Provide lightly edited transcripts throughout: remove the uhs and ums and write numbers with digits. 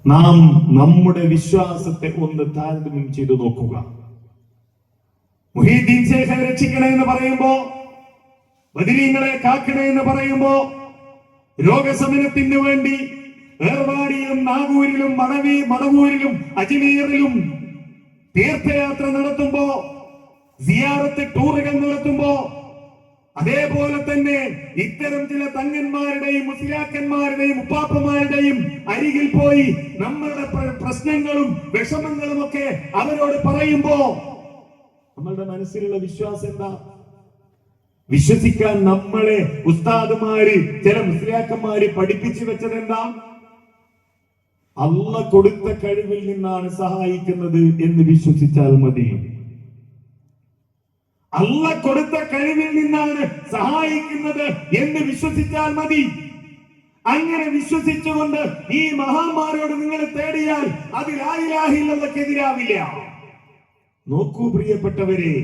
നാം നമ്മുടെ വിശ്വാസത്തെ ഒന്ന് താരതമ്യം ചെയ്തു നോക്കുക. മുഹീദ്ദീൻ ശേഖരെ രക്ഷിക്കണേ എന്ന് പറയുമ്പോ, ബദരീങ്ങളെ കാക്കണേ എന്ന് പറയുമ്പോ, രോഗശമനത്തിന് വേണ്ടി ഏർവാടിയിലും നാഗൂരിലും മടവൂരിലും അജ്മീറിലും തീർത്ഥയാത്ര നടത്തുമ്പോ, സിയാറത്ത് ടൂറുകൾ നടത്തുമ്പോ, അതേപോലെ തന്നെ ഇത്തരം ചില തങ്ങന്മാരുടെയും മുസ്ലിയാക്കന്മാരുടെയും ഉപ്പാപ്പന്മാരുടെയും അരികിൽ പോയി നമ്മളുടെ പ്രശ്നങ്ങളും വിഷമങ്ങളും ഒക്കെ അവരോട് പറയുമ്പോ നമ്മളുടെ മനസ്സിലുള്ള വിശ്വാസം എന്താ? വിശ്വസിക്കാൻ നമ്മളെ ഉസ്താദുമാര് ചില മുസ്ലിയാക്കന്മാര് പഠിപ്പിച്ചു വെച്ചത് എന്താ? അല്ലാഹ് കൊടുത്ത കഴിവിൽ നിന്നാണ് സഹായിക്കുന്നത് എന്ന് വിശ്വസിച്ചാൽ മതി. അല്ലാഹ് കൊടുത്ത കഴിവിൽ നിന്നാണ് സഹായിക്കുന്നത് എന്ന് വിശ്വസിച്ചാൽ മതി. അങ്ങനെ വിശ്വസിച്ചുകൊണ്ട് ഈ മഹാന്മാരോട് നിങ്ങൾ തേടിയാൽ അത് ലാ ഇലാഹ ഇല്ലല്ലാഹ്ക്ക് എതിരാവില്ല. നോക്കൂ പ്രിയപ്പെട്ടവരെ,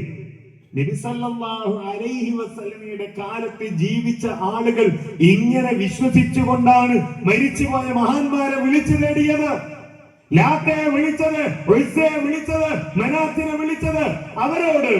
നബി സല്ലല്ലാഹു അലൈഹി വസല്ലമയുടെ കാലത്ത് ജീവിച്ച ആളുകൾ ഇങ്ങനെ വിശ്വസിച്ചുകൊണ്ടാണ് മരിച്ചുപോയ മഹാന്മാരെ വിളിച്ചു തേടിയത്. ലാത്തയെ വിളിച്ചത്, ഉസ്സയെ വിളിച്ചത്, മനാത്തിനെ വിളിച്ചത് അവരോട്.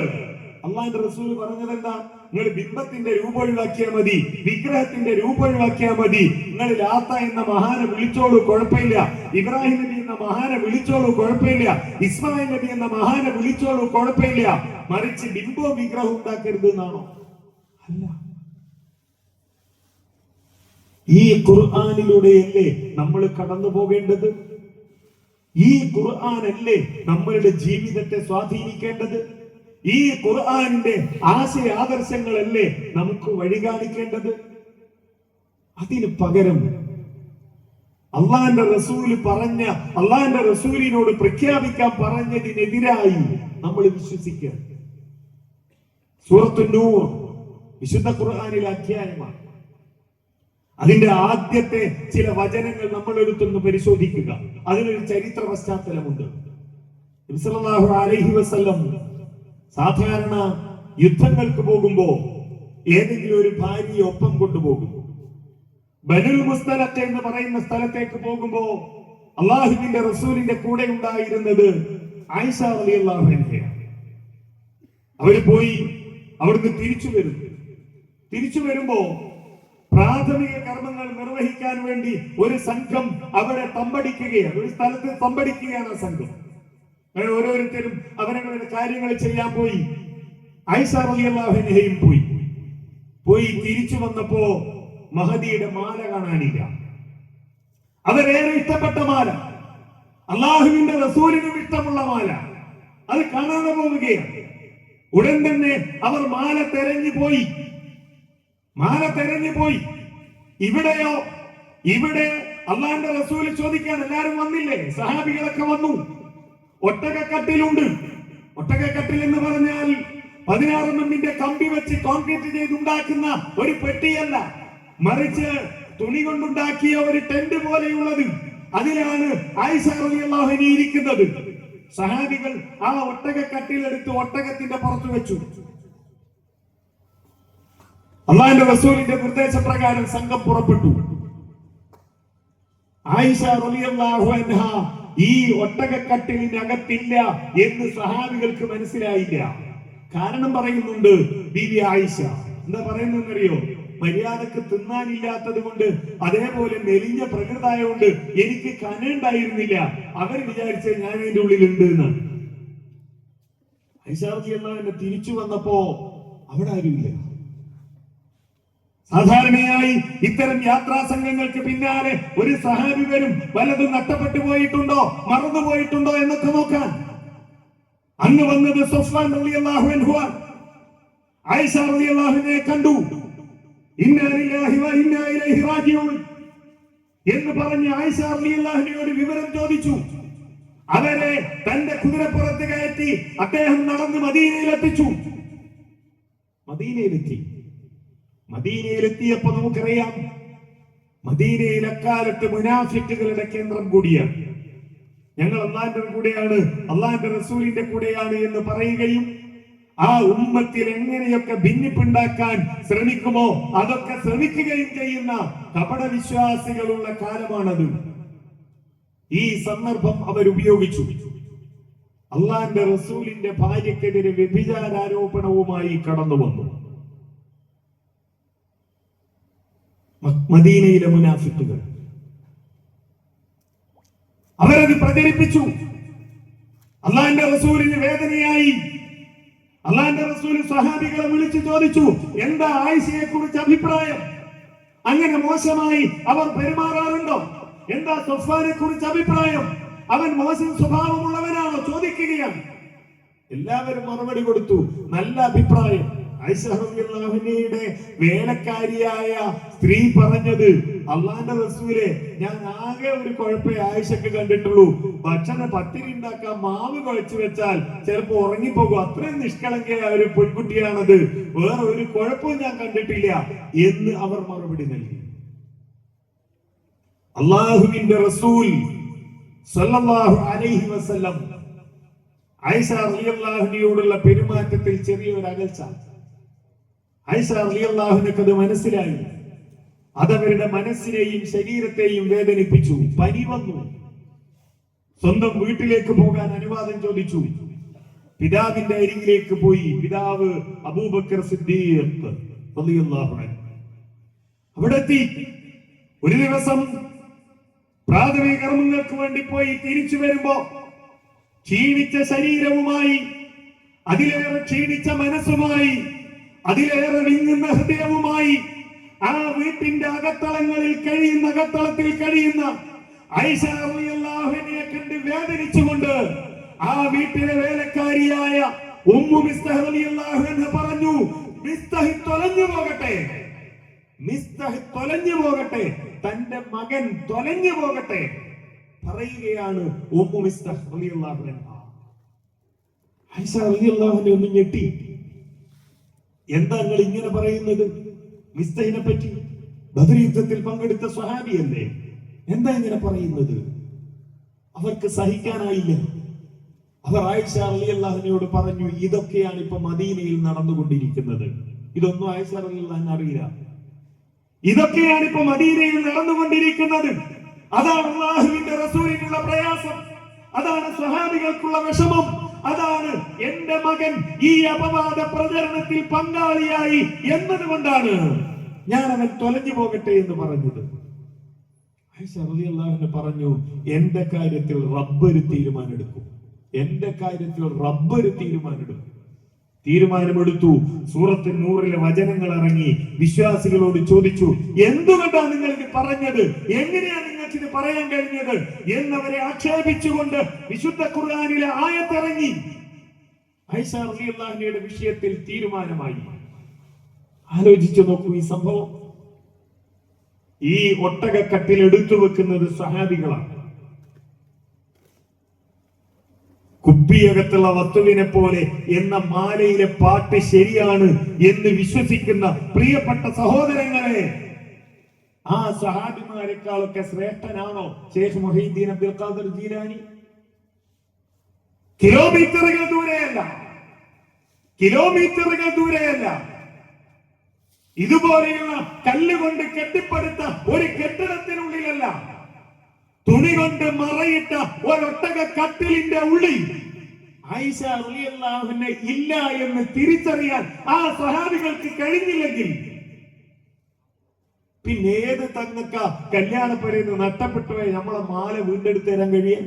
അള്ളാഹുവിന്റെ റസൂൽ പറഞ്ഞത് എന്താ? നിങ്ങൾ ബിംബത്തിന്റെ രൂപം ഒഴിവാക്കിയാൽ മതി, വിഗ്രഹത്തിന്റെ രൂപം ഒഴിവാക്കിയാൽ മതി. നിങ്ങൾ ലാത്ത എന്ന മഹാനെ വിളിച്ചോളൂ, കുഴപ്പമില്ല. ഇബ്രാഹിം നബി എന്ന മഹാനെ വിളിച്ചോളൂ, കുഴപ്പമില്ല. ഇസ്മായിൽ നബി എന്ന മഹാനെ വിളിച്ചോളൂ, കുഴപ്പമില്ല. മറിച്ച് ബിംബവും വിഗ്രഹവും ഉണ്ടാക്കരുത് എന്നാണോ? അല്ല. ഈ ഖുർആനിലൂടെയല്ലേ നമ്മൾ കടന്നു പോകേണ്ടത്? ഈ ഖുർആനല്ലേ നമ്മളുടെ ജീവിതത്തെ സ്വാധീനിക്കേണ്ടത്? ഈ ഖുർആനിന്റെ ആശയ ആദർശങ്ങളല്ലേ നമുക്ക് വഴി കാണിക്കേണ്ടത്? അതിന് പകരം അള്ളാന്റെ റസൂല് പറഞ്ഞ, അള്ളാന്റെ റസൂലിനോട് പ്രഖ്യാപിക്കാൻ പറഞ്ഞതിനെതിരായി നമ്മൾ വിശ്വസിക്കുക. സൂറത്തുൻ നൂർ വിശുദ്ധ ഖുർആനിലെ അധ്യായമാണ്. അതിന്റെ ആദ്യത്തെ ചില വചനങ്ങൾ നമ്മൾ എടുത്തൊന്ന് പരിശോധിക്കുക. അതിനൊരു ചരിത്ര പശ്ചാത്തലമുണ്ട്. നബി സല്ലല്ലാഹു അലൈഹി വസല്ലം സാധാരണ യുദ്ധങ്ങൾക്ക് പോകുമ്പോ ഏതെങ്കിലും ഒരു ഭാര്യയെ ഒപ്പം കൊണ്ടുപോകും. ബനുൽ മുസ്തലഖ് എന്ന് പറയുന്ന സ്ഥലത്തേക്ക് പോകുമ്പോ അള്ളാഹുവിന്റെ റസൂലിന്റെ കൂടെ ഉണ്ടായിരുന്നത് ആയിഷ റളിയല്ലാഹു അൻഹയാണ്. അവര് പോയി അവിടുന്ന് തിരിച്ചു വരുമ്പോ പ്രാഥമിക കർമ്മങ്ങൾ നിർവഹിക്കാൻ വേണ്ടി ഒരു സംഘം അവിടെ തമ്പടിക്കുകയാണ്. ഒരു സ്ഥലത്ത് തമ്പടിക്കുകയാണ് ആ സംഘം. ഓരോരുത്തരും അവരവരുടെ കാര്യങ്ങൾ ചെയ്യാൻ പോയി. ആയിഷ റളിയല്ലാഹു അൻഹയും പോയി തിരിച്ചു വന്നപ്പോ മഹദിയുടെ മാല കാണാനില്ല. അവരേറെ ഇഷ്ടപ്പെട്ട മാല, അള്ളാഹുവിന്റെ റസൂലിനും ഇഷ്ടമുള്ള മാല, അത് കാണാതെ പോവുകയാണ്. ഉടൻ തന്നെ അവർ മാല തെരഞ്ഞു പോയി. ഇവിടെയോ? ഇവിടെ അള്ളാഹുവിന്റെ റസൂൽ ചോദിക്കാൻ എല്ലാരും വന്നില്ലേ? സഹാബികളൊക്കെ വന്നു. ഒട്ടകക്കട്ടിലുണ്ട്. ഒട്ടകക്കട്ടിൽ എന്ന് പറഞ്ഞാൽ 16 mm കമ്പി വെച്ച് കോൺക്രീറ്റ് ചെയ്തുണ്ടാക്കുന്ന ഒരു പെട്ടിയല്ല, മറിച്ച് തുണി കൊണ്ടുണ്ടാക്കിയ ഒരു ടെന്റ് പോലെയുള്ളത്. അതിലാണ് ആയിഷ റളിയല്ലാഹു അൻഹ ഇരിക്കുന്നത്. സഹാബികൾ ആ ഒട്ടകക്കട്ടിലെടുത്ത് ഒട്ടകത്തിന്റെ പുറത്ത് വെച്ചു. അള്ളാഹുവിന്റെ റസൂലിന്റെ നിർദ്ദേശപ്രകാരം സംഘം പുറപ്പെട്ടു. ആയിഷ റളിയല്ലാഹു അൻഹ ഈ ഒട്ടകക്കട്ടിലിനകത്തില്ല എന്ന് സഹാബികൾക്ക് മനസ്സിലായില്ല. കാരണം പറയുന്നുണ്ട് ബീവി ആയിഷ. എന്താ പറയുന്നറിയോ? മര്യാദക്ക് തിന്നാനില്ലാത്തത് കൊണ്ട്, അതേപോലെ മെലിഞ്ഞ പ്രകൃതായോണ്ട് എനിക്ക് കനണ്ടായിരുന്നില്ല. അവർ വിചാരിച്ച ഞാൻ അതിന്റെ ഉള്ളിലുണ്ട് എന്നാണ്. ആയിഷ റളിയല്ലാഹു അൻഹ തിരിച്ചു വന്നപ്പോ അവിടെ ആരുമില്ല. സാധാരണയായി ഇത്തരം യാത്രാ സംഘങ്ങൾക്ക് പിന്നാലെ ഒരു സഹാബി വരും. വല്ലതും നഷ്ടപ്പെട്ടു പോയിട്ടുണ്ടോ, മറന്നുപോയിട്ടുണ്ടോ എന്നൊക്കെ നോക്കാൻ. അന്ന് വന്നത് സഫ്വാൻ റളിയല്ലാഹു അൻഹു. ആയിഷ റളിയല്ലാഹു അൻഹയെ കണ്ടു. ഇന്നാ ലില്ലാഹി വ ഇന്നാ ഇലൈഹി റാജിഊൻ എന്ന് പറഞ്ഞ് ആയിഷ റളിയല്ലാഹു അൻഹയോട് വിവരം ചോദിച്ചു. അവരെ തന്റെ കുതിരപ്പുറത്ത് കയറ്റി അദ്ദേഹം നടന്ന് മദീനയിലെത്തിച്ചു. മദീനയിലെത്തിയപ്പോ നമുക്കറിയാം, മദീനയിൽ അക്കാലത്ത് മുനാഫിക്കുകളുടെ കേന്ദ്രം കൂടിയാണ്. ഞങ്ങൾ അള്ളാന്റെ കൂടെയാണ്, അള്ളാന്റെ റസൂലിന്റെ കൂടെയാണ് എന്ന് പറയുകയും ആ ഉമ്മത്തിൽ എങ്ങനെയൊക്കെ ഭിന്നിപ്പുണ്ടാക്കാൻ ശ്രമിക്കുമോ അതൊക്കെ ശ്രമിക്കുകയും ചെയ്യുന്ന കപട വിശ്വാസികളുള്ള കാലമാണത്. ഈ സന്ദർഭം അവർ ഉപയോഗിച്ചു. അള്ളാന്റെ റസൂലിന്റെ ഭാര്യക്കെതിരെ വ്യഭിചാരാരോപണവുമായി കടന്നു വന്നു. മദീനയിലെ മുനാഫിക്കുകൾ അവരത് പ്രചരിപ്പിച്ചു. അള്ളാന്റെ റസൂലിന് വേദനയായി. അള്ളാന്റെ റസൂൽ സ്വഹാബികളെ വിളിച്ചു ചോദിച്ചു, എന്താ ആയിഷയെ കുറിച്ച് അഭിപ്രായം? അങ്ങനെ മോശമായി അവർ പെരുമാറാറുണ്ടോ? എന്താ സഫ്വാനെ കുറിച്ച് അഭിപ്രായം? അവൻ മോശം സ്വഭാവമുള്ളവനാണോ ചോദിക്കുകയാണ്. എല്ലാവരും മറുപടി കൊടുത്തു, നല്ല അഭിപ്രായം. ആയിഷ റളിയല്ലാഹു അൻഹയുടെ വേലക്കാരിയായ സ്ത്രീ പറഞ്ഞത്, അള്ളാന്റെ റസൂലെ, ഞാൻ ആകെ ഒരു കുഴപ്പേ ആയിഷക്ക് കണ്ടിട്ടുള്ളൂ. ഭക്ഷണം പത്തിരി ഉണ്ടാക്കാൻ മാവ് കുഴച്ചു വെച്ചാൽ ചിലപ്പോ ഉറങ്ങിപ്പോകും. അത്രയും നിഷ്കളങ്കയായ ഒരു പെൺകുട്ടിയാണത്. വേറെ ഒരു കുഴപ്പവും ഞാൻ കണ്ടിട്ടില്ല എന്ന് അവർ മറുപടി നൽകി. അള്ളാഹുവിന്റെ റസൂൽ സല്ലല്ലാഹു അലൈഹി വസല്ലം ആയിഷ റളിയല്ലാഹു അൻഹയോടുള്ള പെരുമാറ്റത്തിൽ ചെറിയൊരു അകൽച്ച. ആയിഷ റളിയല്ലാഹു അൻഹയ്ക്ക് അത് മനസ്സിലായി. അതവരുടെ മനസ്സിനെയും ശരീരത്തെയും വേദനിപ്പിച്ചു. പനി വന്നു. സ്വന്തം വീട്ടിലേക്ക് പോകാൻ അനുവാദം ചോദിച്ചു. പിതാവിന്റെ അരികിലേക്ക് പോയി. പിതാവ് അബൂബക്കർ സിദ്ദീഖ് റളിയല്ലാഹു അൻഹു അവിടെ എത്തി. ഒരു ദിവസം പ്രാഥമിക കർമ്മങ്ങൾക്ക് വേണ്ടി പോയി തിരിച്ചു വരുമ്പോ ക്ഷീണിച്ച ശരീരവുമായി, അതിലേറെ ക്ഷീണിച്ച മനസ്സുമായി, അതിലേറെ വിങ്ങുന്ന ഹൃദയവുമായി ആ വീട്ടിന്റെ അകത്തളത്തിൽ കഴിയുന്ന ആയിഷ റളിയല്ലാഹു അൻഹയെ കണ്ട് വേദനിച്ചുകൊണ്ട് ആ വീട്ടിലെ വേലക്കാരിയായ ഉമ്മു മിസ്തഹ് റളിയല്ലാഹു അൻഹ പറഞ്ഞു, മിസ്തഹ് തൊലഞ്ഞു പോകട്ടെ, മിസ്തഹ് തൊലഞ്ഞു പോകട്ടെ, തന്റെ മകൻ തൊലഞ്ഞു പോകട്ടെ പറയുകയാണ് ഉമ്മു മിസ്തഹ് റളിയല്ലാഹു അൻഹ. ആയിഷ റളിയല്ലാഹു അൻഹ ഒന്ന് ഞെട്ടി. എന്താ നിങ്ങൾ ഇങ്ങനെ പറയുന്നത്? മിസ്തഹിനെ പറ്റി ബദർ യുദ്ധത്തിൽ പങ്കെടുത്ത സ്വഹാബിയല്ലേ, എന്താ ഇങ്ങനെ പറയുന്നത്? അവർക്ക് സഹിക്കാനായില്ല. അവർ ആയിഷ റളിയല്ലാഹു അൻഹയോട് പറഞ്ഞു, ഇതൊക്കെയാണ് ഇപ്പൊ മദീനയിൽ നടന്നുകൊണ്ടിരിക്കുന്നത്. ഇതൊന്നും ആയിഷ റളിയല്ലാഹു അൻഹ അറിയില്ല. ഇതൊക്കെയാണ് ഇപ്പൊ മദീനയിൽ നടന്നുകൊണ്ടിരിക്കുന്നത്. അതാണ് അല്ലാഹുവിന്റെ റസൂലിനുള്ള പ്രയാസം, അതാണ് സ്വഹാബികൾക്കുള്ള വിഷമം, അതാണ് എന്റെ മകൻ ഈ അപവാദ പ്രചരണത്തിൽ പങ്കാളിയായി എന്നതുകൊണ്ടാണ് ഞാൻ അവൻ തൊലഞ്ഞു പോകട്ടെ എന്ന് പറഞ്ഞത്. ആയിഷ റളിയല്ലാഹു അൻഹ പറഞ്ഞു, എന്റെ കാര്യത്തിൽ റബ്ബ് ഒരു തീരുമാനമെടുക്കും, എന്റെ കാര്യത്തിൽ റബ്ബ് ഒരു തീരുമാനമെടുക്കും. തീരുമാനമെടുത്തു. സൂറത്ത് നൂറിലെ വചനങ്ങൾ ഇറങ്ങി. വിശ്വാസികളോട് ചോദിച്ചു, എന്തുകൊണ്ടാണ് നിങ്ങൾ ഇത് പറഞ്ഞത്? എങ്ങനെയാണ് നിങ്ങൾക്ക് ഇത് പറയാൻ കഴിഞ്ഞത് എന്നവരെ ആക്ഷേപിച്ചുകൊണ്ട് വിശുദ്ധ ഖുർആനിലെ ആയത്ത് ഇറങ്ങി. ആയിഷ റളിയല്ലാഹു അൻഹയുടെ വിഷയത്തിൽ തീരുമാനമായി. ആലോചിച്ചു നോക്കൂ ഈ സംഭവം. ഈ ഒട്ടകക്കട്ടിൽ എടുത്തു വെക്കുന്നത് സഹാബികളാണ്. കുപ്പിയകത്തുള്ള വസ്തുവിനെ പോലെ എന്ന മാലയിലെ പാട്ട് ശരിയാണ് എന്ന് വിശ്വസിക്കുന്ന പ്രിയപ്പെട്ട സഹോദരങ്ങളെ, ആ സഹാബിമാരെക്കാളൊക്കെ ശ്രേഷ്ഠനാണോ ശൈഖ് മുഹീദ്ദീൻ അബ്ദുൽ ഖാദിർ ജീലാനി? കിലോമീറ്ററുകൾ ദൂരെയല്ല. ഇതുപോലെയുള്ള കല്ലുകൊണ്ട് കെട്ടിപ്പടുത്ത ഒരു കെട്ടിടത്തിനുള്ളിലല്ല, തുണി കൊണ്ട് മറയിട്ട ഒരൊട്ടക കട്ടിലിന്റെ ഉള്ളിൽ ആയിഷ റളിയല്ലാഹു അൻഹ ഇല്ല എന്ന് തിരിച്ചറിയാൻ ആ സ്വഹാബികൾക്ക് കഴിഞ്ഞില്ലെങ്കിൽ പിന്നെ ഏത് തങ്ങക്ക കല്യാണപ്പരയിൽ നഷ്ടപ്പെട്ടുപോയ നമ്മളെ മാല വീണ്ടെടുത്ത് തരാൻ കഴിയാൻ?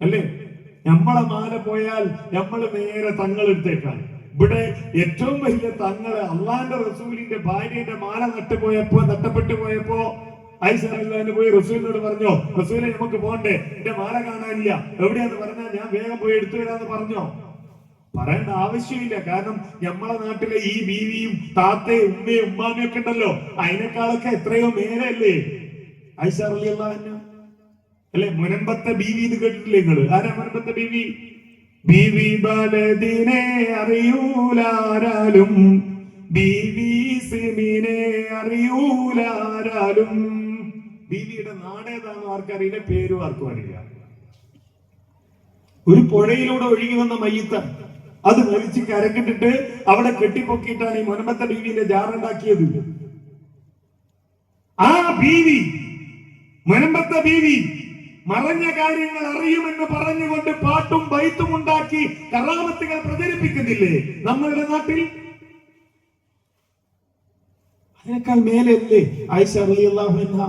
അല്ലേ? നമ്മളെ മാല പോയാൽ നമ്മൾ നേരെ തങ്ങളെടുത്തേക്കാണ്. ഇവിടെ ഏറ്റവും വലിയ തങ്ങള് അള്ളാന്റെ റസൂലിന്റെ ഭാര്യയുടെ മാല നഷ്ടപ്പെട്ടു പോയപ്പോ ആയിഷ റളിയല്ലാഹു അൻഹ പോയി റസൂലിനോട് പറഞ്ഞോ, റസൂലെ നമുക്ക് പോണ്ടേ, എന്റെ മാല കാണാനില്ല, എവിടെയാന്ന് പറഞ്ഞാൽ ഞാൻ വേഗം പോയി എടുത്തു വരാന്ന് പറഞ്ഞോ? പറയേണ്ട ആവശ്യമില്ല. കാരണം നമ്മളെ നാട്ടിലെ ഈ ബീവിയും താത്തയും ഉമ്മയും ഉമ്മാമയും ഒക്കെ ഉണ്ടല്ലോ, അതിനേക്കാളൊക്കെ എത്രയോ മേലല്ലേ ആയിഷ റളിയല്ലാഹു അൻഹ. അല്ലെ, മുനമ്പത്തെ ബീവി എന്ന് കേട്ടിട്ടില്ലേ നിങ്ങള്? ആരാ മുനമ്പത്തെ ബീവി? ബീവി ബലദിനെ അറിയൂലാരാലും, ബീവി സിമിനെ അറിയൂലാരാലും. ബീവിയുടെ നാടേതാണെന്ന് ആർക്കറിയില്ല, പേരും ആർക്കും അറിയില്ല. ഒരു പുഴയിലൂടെ ഒഴുകി വന്ന മയ്യിത്താണ്. അത് വലിച്ച് കരക്കിട്ടിട്ട് അവിടെ കെട്ടിപ്പൊക്കിയിട്ടാണ് ഈ മുനമ്പത്തെ ബീവിന്റെ ജാറുണ്ടാക്കിയത്. ആ ബീവി, മുനമ്പത്തെ ബീവി മറഞ്ഞ കാര്യങ്ങൾ അറിയുമെന്ന് പറഞ്ഞുകൊണ്ട് പാട്ടും ബൈത്തും ഉണ്ടാക്കി കറാമത്തുകൾ പ്രചരിപ്പിക്കുന്നില്ലേ നമ്മളുടെ നാട്ടിൽ? അതിനേക്കാൾ മേലെയല്ലേ ആയിഷ റളിയല്ലാഹു അൻഹ?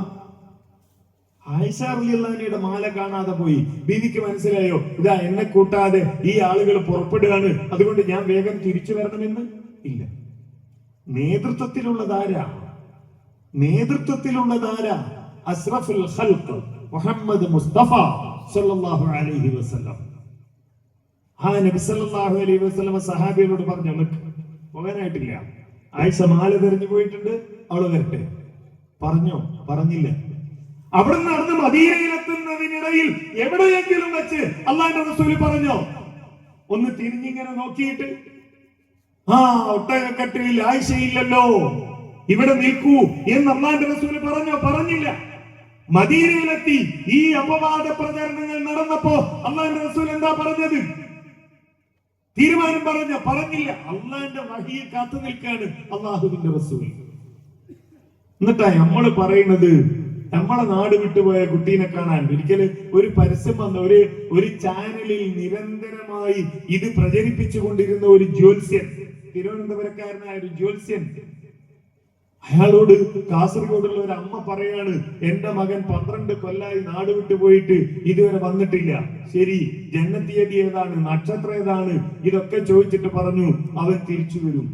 ആയിഷ റളിയല്ലാഹു അൻഹയുടെ മാല കാണാതെ പോയി. ബീവിക്ക് മനസ്സിലായോ, ഇതാ എന്നെ കൂട്ടാതെ ഈ ആളുകൾ പുറപ്പെടുകയാണ്, അതുകൊണ്ട് ഞാൻ വേഗം തിരിച്ചു വരണമെന്ന്? ഇല്ല. നേതൃത്വത്തിലുള്ളതാരാ? അസ്റഫുൽ ഖൽഖ് മുഹമ്മദ് മുസ്തഫ സല്ലല്ലാഹു അലൈഹി വസല്ലം. ആ നബി സല്ലല്ലാഹു അലൈഹി വസല്ലം സഹാബികളോട് പറഞ്ഞു, നമുക്ക് പോകാനായിട്ടില്ല, ആയിഷ മാല തെരഞ്ഞു പോയിട്ടുണ്ട്, അവള് വരട്ടെ. പറഞ്ഞോ? പറഞ്ഞില്ല. അവിടെ നടന്ന് മദീനയിലെത്തുന്നതിനിടയിൽ എവിടെയെങ്കിലും വെച്ച് അള്ളാഹുവിന്റെ റസൂൽ പറഞ്ഞോ? ഒന്ന് തിരിഞ്ഞിങ്ങനെ നോക്കിയിട്ട്, ഒട്ടകക്കട്ടിലിൽ ആയിഷയില്ലല്ലോ, ഇവിടെ നിൽക്കൂ എന്ന് അള്ളാഹുവിന്റെ റസൂൽ പറഞ്ഞോ? പറഞ്ഞില്ല. മദീനയിലെത്തി ഈ അപവാദ പ്രചരണങ്ങൾ നടന്നപ്പോ അള്ളാഹുവിന്റെ റസൂൽ എന്താ പറഞ്ഞത്? തീരുമാനം പറഞ്ഞില്ല. അള്ളാഹുവിന്റെ വഹിയെ കാത്തു നിൽക്കാണ് അള്ളാഹുവിന്റെ റസൂൽ. എന്നിട്ടാ നമ്മള് പറയുന്നത്, നമ്മളെ നാട് വിട്ടുപോയ കുട്ടീനെ കാണാൻ ഒരിക്കല് ഒരു പരസ്യം വന്ന ഒരു ചാനലിൽ നിരന്തരമായി ഇത് പ്രചരിപ്പിച്ചു കൊണ്ടിരുന്ന ഒരു ജ്യോത്സ്യൻ, തിരുവനന്തപുരക്കാരനായ ഒരു ജ്യോത്സ്യൻ, അയാളോട് കാസർഗോഡുള്ള ഒരു അമ്മ പറയാണ്, എന്റെ മകൻ 12 കൊല്ലായി നാട് വിട്ടുപോയിട്ട് ഇതുവരെ വന്നിട്ടില്ല. ശരി, ജനനത്തീയതി ഏതാണ്, നക്ഷത്രം ഏതാണ്, ഇതൊക്കെ ചോദിച്ചിട്ട് പറഞ്ഞു അവൻ തിരിച്ചു വരും.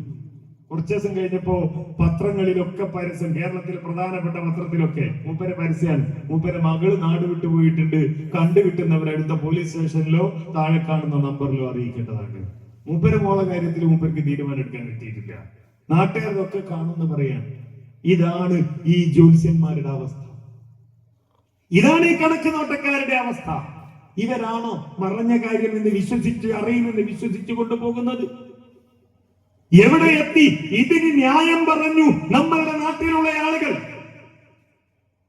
കുറച്ചു ദിവസം കഴിഞ്ഞപ്പോ പത്രങ്ങളിലൊക്കെ പരസ്യം, കേരളത്തിലെ പ്രധാനപ്പെട്ട പത്രത്തിലൊക്കെ മൂപ്പരെ പരസ്യമാണ്, മൂപ്പരെ മകള് നാട് വിട്ടുപോയിട്ടുണ്ട്, കണ്ടുകിട്ടുന്നവരടുത്ത പോലീസ് സ്റ്റേഷനിലോ താഴെ കാണുന്ന നമ്പറിലോ അറിയിക്കേണ്ടതാണ്. മൂപ്പരെ മോളെ കാര്യത്തിൽ മൂപ്പർക്ക് തീരുമാനം എടുക്കാൻ പറ്റിയിട്ടില്ല. നാട്ടുകാരൊക്കെ കാണുമെന്ന് പറയാൻ. ഇതാണ് ഈ ജ്യോത്സ്യന്മാരുടെ അവസ്ഥ, ഇതാണ് ഈ കണക്ക് നോട്ടക്കാരുടെ അവസ്ഥ. ഇവരാണോ മറഞ്ഞ കാര്യം എന്ന് വിശ്വസിച്ച്, അറിയുമെന്ന് വിശ്വസിച്ചു കൊണ്ടുപോകുന്നത്? എവിടെ എത്തി? ഇതിന് ന്യായം പറഞ്ഞു നമ്മളുടെ നാട്ടിലുള്ള ആളുകൾ.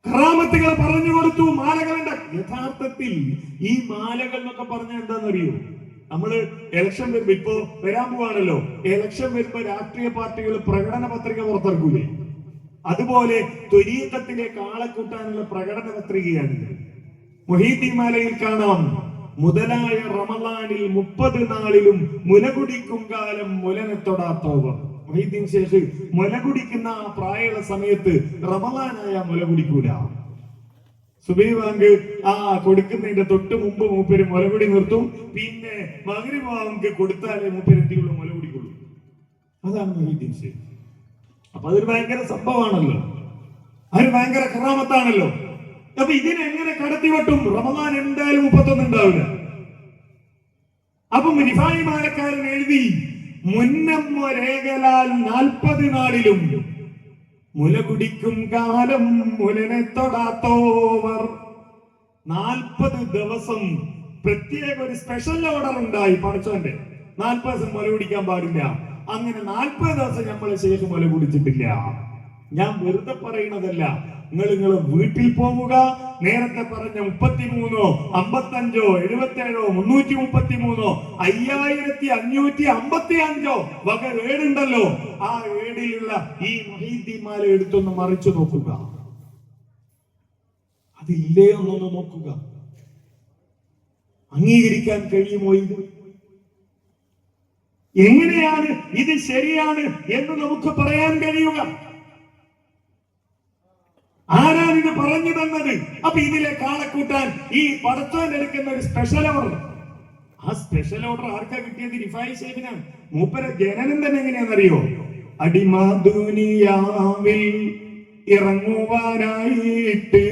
കറാമത്തുകൾ പറഞ്ഞു കൊടുത്തു, മാലകളുടെ. യഥാർത്ഥത്തിൽ ഈ മാലകൾ എന്നൊക്കെ പറഞ്ഞാൽ എന്താണെന്നറിയോ? നമ്മള് ഇലക്ഷൻ വരുമ്പോ, ഇപ്പോ വരാൻ പോവാണല്ലോ, ഇലക്ഷൻ വരുമ്പോ രാഷ്ട്രീയ പാർട്ടികൾ പ്രകടന പത്രിക പുറത്തിറക്കൂലേ? അതുപോലെ ത്വരീഖത്തിലേക്ക് ആളെ കൂട്ടാനുള്ള പ്രകടന പത്രികയാണിത്. മുഹീദ്ദീൻ മാലയിൽ കാണാം, മുതലായ റമളാനിൽ 30 നാളിലും മുലകുടിക്കും കാലം മുലനെ തൊടാത്തവർ. മുഹീദ്ദീൻ ശേഖ് മുലകുടിക്കുന്ന ആ പ്രായമുള്ള സമയത്ത് റമളാനായ മുലകുടിക്കൂല. സുബഹി ബാങ്ക് കൊടുക്കുന്നതിന്റെ തൊട്ട് മുമ്പ് മൂപ്പര് മുലകുടി നിർത്തും. പിന്നെ മഗ്രിബ് ബാങ്ക് കൊടുത്താലേ മൂപ്പര് എന്തിയുള്ള മുലകുടിക്കുള്ളൂ. അതാണ് മുഹീദ്ദീൻ ശേഖ്. അപ്പൊ അതൊരു ഭയങ്കര സംഭവമാണല്ലോ, അതൊരു ഭയങ്കര കറാമത്താണല്ലോ. അപ്പൊ ഇതിനെങ്ങനെ കടത്തിവെട്ടും? റമദാൻ എന്തായാലും 31 ഉണ്ടാവില്ല. അപ്പം റിഫായി മാലക്കാരൻ എഴുതി, മുന്നമ്മൊരേകലാൽ 40 നാളിലും മുല കുടിക്കും കാലം മുലനെ തൊടാത്തോവർ. 40 ദിവസം പ്രത്യേക ഒരു സ്പെഷ്യൽ ഓർഡർ ഉണ്ടായി പടച്ചോന്റെ. 40 ദിവസം മുല കുടിക്കാൻ പാടില്ല. അങ്ങനെ 40 ദിവസം നമ്മളെ ശേഷം മുല കുടിച്ചിട്ടില്ല. ഞാൻ വെറുതെ പറയുന്നതല്ല. നിങ്ങൾ വീട്ടിൽ പോവുക. നേരത്തെ പറഞ്ഞ 33, 55, 77, 333, 5555 വക ഏടുണ്ടല്ലോ. ആ ഏടിലുള്ള ഈ മുഹീദ്ദീൻ മാല എടുത്തൊന്ന് മറിച്ചു നോക്കുക. അതില്ലേ എന്നൊന്ന് നോക്കുക. അംഗീകരിക്കാൻ കഴിയുമോ? ഇത് എങ്ങനെയാണ് ഇത് ശരിയാണ് എന്ന് നമുക്ക് പറയാൻ കഴിയുക? ആരാണ് ഇത് പറഞ്ഞു തന്നത്? അപ്പൊ ഇതിലെ കാളക്കൂട്ടാൻ ഈ പടത്തോൻ എടുക്കുന്ന ഒരു സ്പെഷ്യൽ ഓർഡർ. ആ സ്പെഷ്യൽ ഓർഡർ ആർക്കാ കിട്ടിയത്? റിഫായി ശേഖിനാണ്. മൂപ്പര ജനനം തന്നെ എങ്ങനെയാണെന്നറിയോ? അടിമാ ദുനിയാവിൽ ഇറങ്ങുവാനായിട്ട്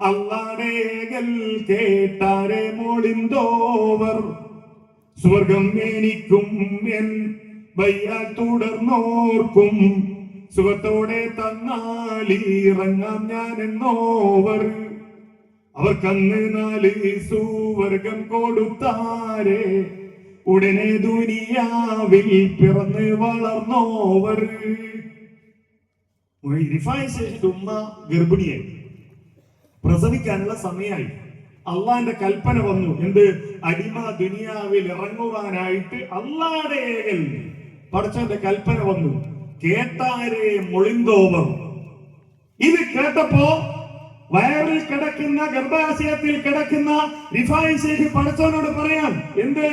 അല്ലാഹുവിൽ കേട്ടാരെ മോളിന്തോവർ. സ്വർഗം എനിക്കും എൻ വയ്യ തുടർന്നോർക്കും സുഖത്തോടെ തന്നാലിറങ്ങാം ഞാൻ എന്നോവർ. അവർക്കന്ന് 4 സുവർഗം കൊടുത്താരെ ഉടനെ ദുനിയാവിൽ പിറന്ന് വളർന്നോവർ. ഉമ്മ ഗർഭിണിയായി, പ്രസവിക്കാനുള്ള സമയമായി. അള്ളാന്റെ കൽപ്പന വന്നു. എന്ത്? അടിമ ദുനിയാവിൽ ഇറങ്ങുവാനായിട്ട് അള്ളാന്റെ ഏകൽ പടച്ചവന്റെ കൽപ്പന വന്നു. കേട്ടാരെ മൊളിന്തോവർ. ഇത് കേട്ടപ്പോ വയറിൽ കിടക്കുന്ന ഗർഭാശയത്തിൽ കിടക്കുന്ന റിഫായി ശൈഖ് പടച്ചവനോട് പറയാൻ എന്ത്?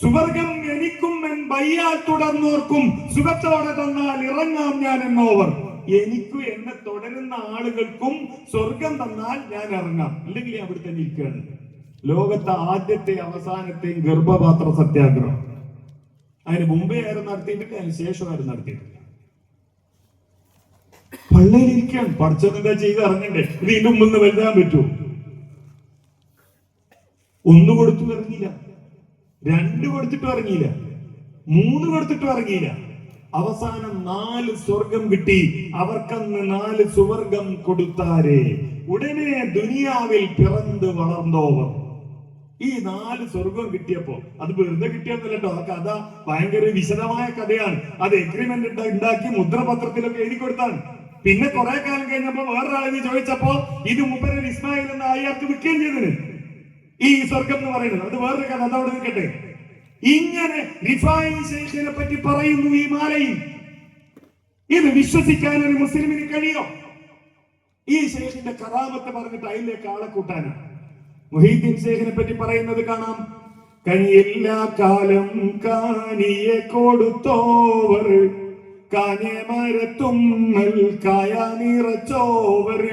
സുവർഗം എനിക്കും വയ്യാൽ തുടർന്നോർക്കും സുഖത്തോടെ തന്നാൽ ഇറങ്ങാം ഞാൻ എന്നോവർ. എനിക്കും എന്നെ തുടരുന്ന ആളുകൾക്കും സ്വർഗം തന്നാൽ ഞാൻ ഇറങ്ങാം, അല്ലെങ്കിൽ അവിടെ തന്നെ ഇരിക്കുകയാണ്. ലോകത്തെ ആദ്യത്തെ അവസാനത്തെയും ഗർഭപാത്ര സത്യാഗ്രഹം അതിന് മുമ്പേ ആരും നടത്തിയിട്ടില്ല, അതിന് ശേഷം ആരും നടത്തിയിട്ടില്ല. പള്ളിയിലിരിക്കാൻ പഠിച്ചതെന്താ ചെയ്ത് ഇറങ്ങണ്ടേ? ഇതിന്റെ മുമ്പ് വലുതാൻ പറ്റൂ? ഒന്ന് കൊടുത്തു ഇറങ്ങിയില്ല, 2 കൊടുത്തിട്ടും ഇറങ്ങിയില്ല, 3 കൊടുത്തിട്ടും ഇറങ്ങിയില്ല. അവസാനം 4 സ്വർഗം കിട്ടി. അവർക്കന്ന് 4 സുവർഗം കൊടുത്താരേ ഉടനെ ദുനിയാവിൽ പിറന്ന് വളർന്നോവർ. ഈ 4 സ്വർഗം കിട്ടിയപ്പോ അത് വെറുതെ കിട്ടിയെന്നല്ലോ. ആ കഥ ഭയങ്കര വിശദമായ കഥയാണ്. അത് എഗ്രിമെന്റ് ഉണ്ടാക്കി മുദ്രപത്രത്തിലൊക്കെ എഴുതി കൊടുത്താണ്. പിന്നെ കുറെ കാലം കഴിഞ്ഞപ്പോ വേറൊരാളിന് ചോദിച്ചപ്പോ ഇത് മുപ്പരൻ ഇസ്മായിൽ എന്ന അയാൾക്ക് വിൽക്കുകയും ചെയ്തതിന് ഈ സ്വർഗം എന്ന് പറയുന്നത്. അത് വേറൊരു കഥ, അതവിടെ നിൽക്കട്ടെ. ഇങ്ങനെ റിഫായി ശൈഖിനെ പറ്റി പറയുന്നു ഈ മാലയിൽ. ഇത് വിശ്വസിക്കാൻ ഒരു മുസ്ലിമിന് കഴിയോ? ഈ ശൈഖിന്റെ കറാമത്ത് പറഞ്ഞിട്ട് അതിലേക്ക് ആളെ കൂട്ടാനാണ്. മുഹീദ്ദീൻ ശൈഖിനെ പറ്റി പറയുന്നത് കാണാം. കനിയെല്ലാ കാലം കാനിയെ കൊടുത്തോവർ, കാനെ മരത്തുമ്മൽ കായ നിറച്ചോവർ.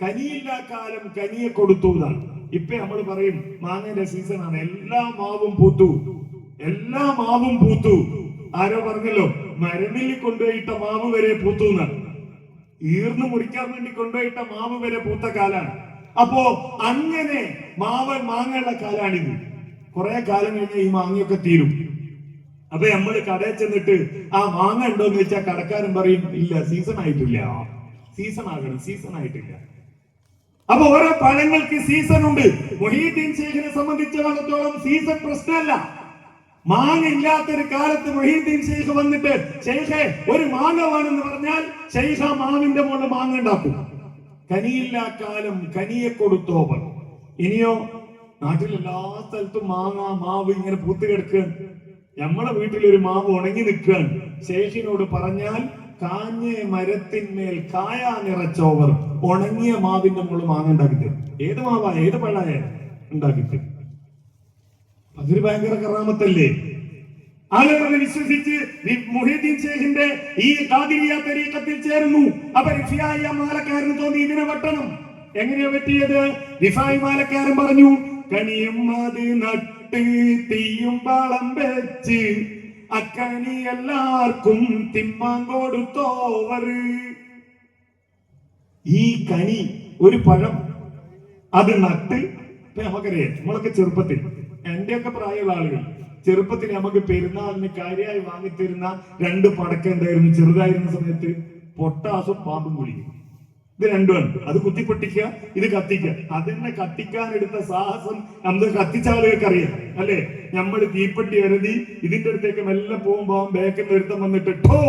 കനിയില്ലാ കാലം കനിയെ കൊടുത്തു എന്നാണ്. ഇപ്പൊ നമ്മൾ പറയും മാങ്ങയുടെ സീസൺ ആണ്, എല്ലാ മാവും പൂത്തു, എല്ലാ മാവും പൂത്തു. ആരോ പറഞ്ഞല്ലോ മരമിൽ കൊണ്ടുപോയിട്ട മാവ് വരെ പൂത്തു എന്നാണ്. ഈർന്ന് മുറിക്കാൻ വേണ്ടി കൊണ്ടുപോയിട്ട മാവ് വരെ പൂത്ത കാലാണ്. അപ്പോ അങ്ങനെ മാങ്ങയുടെ കാലാണിത്. കുറെ കാലം കഴിഞ്ഞാൽ ഈ മാങ്ങയൊക്കെ തീരും. അപ്പൊ നമ്മൾ കടയിൽ ചെന്നിട്ട് ആ മാങ്ങ ഉണ്ടോന്ന് വെച്ചാൽ കടക്കാരൻ പറയും ഇല്ല, സീസൺ ആയിട്ടില്ല, സീസൺ ആകണം, സീസൺ ആയിട്ടില്ല. അപ്പൊ ഓരോ പഴങ്ങൾക്ക് സീസൺ ഉണ്ട്. മുഹീദ്ദീൻ ശൈഖിനെ സംബന്ധിച്ചിടത്തോളം സീസൺ പ്രശ്നമല്ല. മാങ്ങ ഇല്ലാത്തൊരു കാലത്ത് മുഹീദ്ദീൻ ശൈഖ് വന്നിട്ട് ശൈഖേ ഒരു മാങ്ങ വേണമെന്ന് പറഞ്ഞാൽ ശൈഖ മാവിന്റെ മുകളിൽ മാങ്ങ ഉണ്ടാക്കും. കനിയില്ലാ കാലം കനിയെ കൊടുത്തോവർ. ഇനിയോ നാട്ടിലെല്ലാ സ്ഥലത്തും മാങ്ങ മാവ് ഇങ്ങനെ പൂത്ത് കിടക്കുകയാണ്. നമ്മളെ വീട്ടിലൊരു മാവ് ഉണങ്ങി നിൽക്കുകയാണ്. ശൈഖിനോട് പറഞ്ഞാൽ കാഞ്ഞ മരത്തിന്മേൽ കായ നിറച്ചോവർ, ഉണങ്ങിയ മാവിന്റെ മുകളിൽ മാങ്ങ ഉണ്ടാക്കിട്ട്, ഏത് മാവാ ഏത് പഴായ ഉണ്ടാക്കിട്ട്. അതൊരു ഭയങ്കര കറാമത്തല്ലേ? ആളുകൾ വിശ്വസിച്ച് മുഹീദ്ദീൻ ശൈഖിന്റെ ഈ ഖാദിരിയ തരീഖത്തിൽ ചേർന്നു. അപ്പൊ റിഫായി മാലക്കാരന് തോന്നി ഇതിനെ വെട്ടണം. എങ്ങനെയാ വെട്ടിയത്? റിഫായി മാലക്കാരൻ പറഞ്ഞു കനിയും അത് നട്ട് തീയും വളം വെച്ച് അക്കനി എല്ലാവർക്കും തിമ്മാൻ കൊടുത്തോവർ. ഈ കനി ഒരു പഴം അത് നട്ട്, ഇപ്പൊ നമുക്കറിയാം നമ്മളൊക്കെ ചെറുപ്പത്തിൽ, എന്റെയൊക്കെ പ്രായമുള്ള ആളുകൾ ചെറുപ്പത്തിൽ നമുക്ക് പെരുന്നാളിന് കാര്യമായി വാങ്ങിത്തരുന്ന 2 പടക്കം എന്തായിരുന്നു ചെറുതായിരുന്ന സമയത്ത്? പൊട്ടാസും പാമ്പും കുളിയും. ഇത് രണ്ടുമാണ്. അത് കുത്തിപ്പൊട്ടിക്കുക, ഇത് കത്തിക്കുക. അതെന്നെ കത്തിക്കാൻ എടുത്ത സാഹസം നമുക്ക് കത്തിച്ച ആളുകൾക്ക് അറിയാം അല്ലെ? നമ്മൾ തീപ്പെട്ടി എഴുതി ഇതിന്റെ അടുത്തേക്ക് മെല്ലെ പോകുമ്പോ ബേക്കിൽ ഒരുത്തം വന്നിട്ട് ഠോ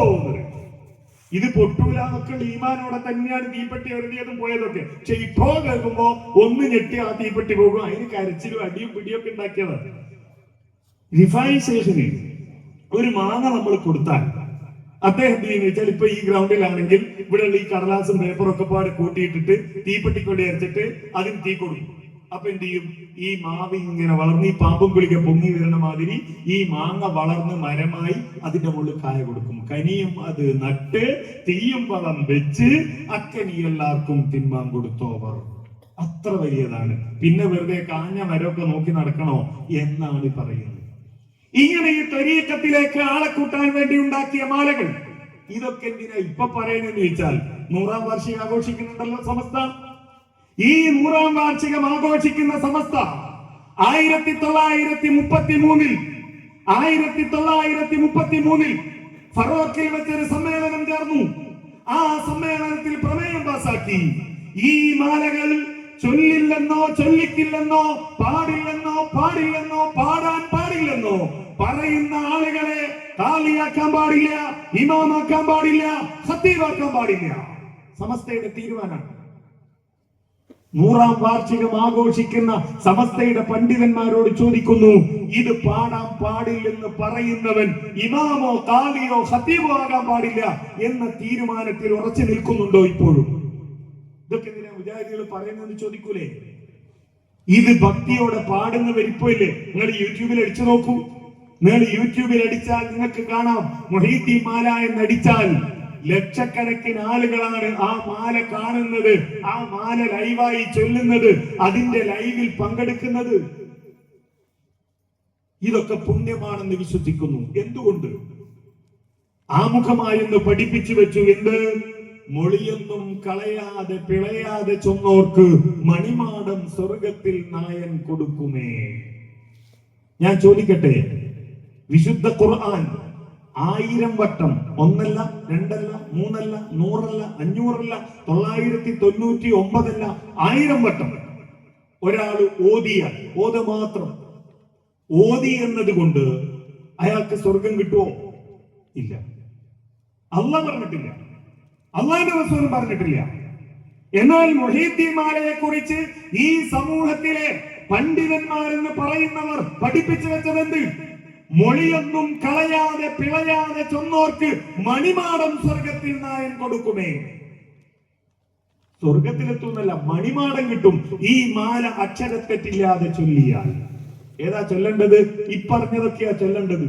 ഇത് പൊട്ടൂലെന്നൊക്കെ ഈമാനോടെ തന്നെയാണ് തീപ്പെട്ടി എഴുതിയതും പോയതൊക്കെ. പക്ഷെ ഈ ഠോ കേൾക്കുമ്പോ ഒന്ന് ഞെട്ടി ആ തീപ്പെട്ടി പോകും. അതിന് കരച്ചിലും അടിയും പിടിയൊക്കെ ഉണ്ടാക്കിയതാണ്. റിഫായി ശൈഖിന് ഒരു മാങ്ങ നമ്മൾ കൊടുത്താൽ അദ്ദേഹം എന്ത് ചെയ്യുന്ന വെച്ചാൽ, ഇപ്പൊ ഈ ഗ്രൗണ്ടിലാണെങ്കിൽ ഇവിടെയുള്ള ഈ കടലാസും പേപ്പറും ഒക്കെ പാടെ കൂട്ടിയിട്ടിട്ട് തീപ്പെട്ടിക്കൊണ്ട് അരച്ചിട്ട് അതിന് തീ കൊടുക്കും. അപ്പൊ എന്ത് ചെയ്യും? ഈ മാവ് ഇങ്ങനെ വളർന്ന് ഈ പാമ്പും കുളിക്ക പൊങ്ങി വരുന്ന മാതിരി ഈ മാങ്ങ വളർന്ന് മരമായി അതിന്റെ മുകളിൽ കായ കൊടുക്കും. കനിയും അത് നട്ട് തീയും വളം വെച്ച് അക്കനി എല്ലാവർക്കും തിന്മാൻ കൊടുത്തോവർ. അത്ര വലിയതാണ്. പിന്നെ വെറുതെ കാഞ്ഞ മരമൊക്കെ നോക്കി നടക്കണോ എന്നാണ് പറയുന്നത്. ഇങ്ങനെ ഈ തരീഖത്തിലേക്ക് ആളെ കൂട്ടാൻ വേണ്ടി ഉണ്ടാക്കിയ മാലകൾ. ഇതൊക്കെ എന്തിനാ ഇപ്പൊ പറയുന്നതെന്ന് ചോദിച്ചാൽ, 100ാം വാർഷികം ആഘോഷിക്കുന്നുണ്ടല്ലോ സമസ്ത. ഈ 100ാം വാർഷികം ആഘോഷിക്കുന്ന സമസ്ത 1933 ഫറോക്കിൽ വെച്ചൊരു സമ്മേളനം ചേർന്നു. ആ സമ്മേളനത്തിൽ പ്രമേയം പാസാക്കി. ഈ മാലകൾ ചൊല്ലില്ലെന്നോ ചൊല്ലിക്കില്ലെന്നോ പാടില്ലെന്നോ പാടാൻ പാടില്ലെന്നോ പറയുന്ന ആളുകളെ കാളിയാക്കാൻ പാടില്ല, ഇമാമാക്കാൻ പാടില്ല, ഖത്തീബാക്കാൻ പാടില്ല. സമസ്തയുടെ തീരുമാനമാണ്. 100ാം വാർഷികം ആഘോഷിക്കുന്ന സമസ്തയുടെ പണ്ഡിതന്മാരോട് ചോദിക്കുന്നു, ഇത് പാടാൻ പാടില്ലെന്ന് പറയുന്നവൻ ഇമാമോ കാളിയോ ഖത്തീബോ ആകാൻ പാടില്ല എന്ന തീരുമാനത്തിൽ ഉറച്ചു നിൽക്കുന്നുണ്ടോ ഇപ്പോഴും? ഇതൊക്കെ എന്തിനാ മുജാഹിദികൾ പറയുന്നതെന്ന് ചോദിക്കൂലേ? ഇത് ഭക്തിയോടെ പാടുന്നവർ ഇപ്പോ ഇല്ലേ? നിങ്ങൾ യൂട്യൂബിൽ അടിച്ചു നോക്കൂ. നിങ്ങൾ യൂട്യൂബിൽ അടിച്ചാൽ നിങ്ങൾക്ക് കാണാം, മുഹീദ്ദീൻ മാല എന്നടിച്ചാൽ ലക്ഷക്കണക്കിന് ആളുകളാണ് ആ മാല കാണുന്നത്, ആ മാല ലൈവായി ചൊല്ലുന്നത്, അതിന്റെ ലൈവിൽ പങ്കെടുക്കുന്നത്. ഇതൊക്കെ പുണ്യമാണെന്ന് വിശ്വസിക്കുന്നു. എന്തുകൊണ്ട്? ആമുഖമായെന്ന് പഠിപ്പിച്ചു വെച്ചു. എന്ത്? മൊളിയൊന്നും കളയാതെ പിളയാതെ ചൊന്നോർക്ക് മണിമാടം സ്വർഗത്തിൽ നായൻ കൊടുക്കുമേ. ഞാൻ ചോദിക്കട്ടെ, വിശുദ്ധ ഖുർആൻ 1000 വട്ടം, ഒന്നല്ല രണ്ടല്ല മൂന്നല്ല 100 അല്ല 500 അല്ല 999 അല്ല 1000 വട്ടം ഒരാൾ ഓതിയാൽ, മാത്രം ഓതി എന്നത് കൊണ്ട് അയാൾക്ക് സ്വർഗം കിട്ടുമോ? ഇല്ല. അല്ലാഹ് പറഞ്ഞിട്ടില്ല, അല്ലാഹുവിന്റെ റസൂൽ പറഞ്ഞിട്ടില്ല. എന്നാൽ മുഹീദ്ദീൻ മാലയെ കുറിച്ച് ഈ സമൂഹത്തിലെ പണ്ഡിതന്മാരെന്ന് പറയുന്നവർ പഠിപ്പിച്ചു വെച്ചതെന്ത്? മൊഴിയൊന്നും കളയാതെ പിളയാതെ ചൊന്നോർക്ക് മണിമാടം സ്വർഗത്തിൽ നായൻ കൊടുക്കുമേ. സ്വർഗത്തിലെത്തുന്നല്ല, മണിമാടം കിട്ടും ഈ മാല അക്ഷരത്തെറ്റില്ലാതെ ചൊല്ലിയാൽ. ഏതാ ചൊല്ലേണ്ടത്? ഇപ്പറഞ്ഞതൊക്കെയാ ചൊല്ലേണ്ടത്.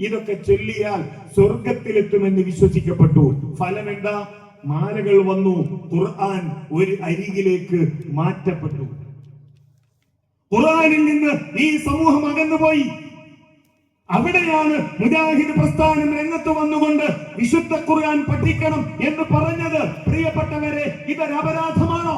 ഇതൊക്കെ ചൊല്ലിയാൽ സ്വർഗത്തിലെത്തുമെന്ന് വിശ്വസിക്കപ്പെട്ടു. ഫലം എന്താ? മാലകൾ വന്നു, ഖുർആൻ ഒരു അരികിലേക്ക് മാറ്റപ്പെട്ടു. ഖുർആനിൽ നിന്ന് ഈ സമൂഹം അകന്നുപോയി. അവിടെയാണ് മുജാഹിദ് പ്രസ്ഥാനം രംഗത്ത് വന്നുകൊണ്ട് വിശുദ്ധ ഖുർആൻ പഠിക്കണം എന്ന് പറഞ്ഞത്. പ്രിയപ്പെട്ടവരെ, ഇതൊരു അപരാധമാണോ?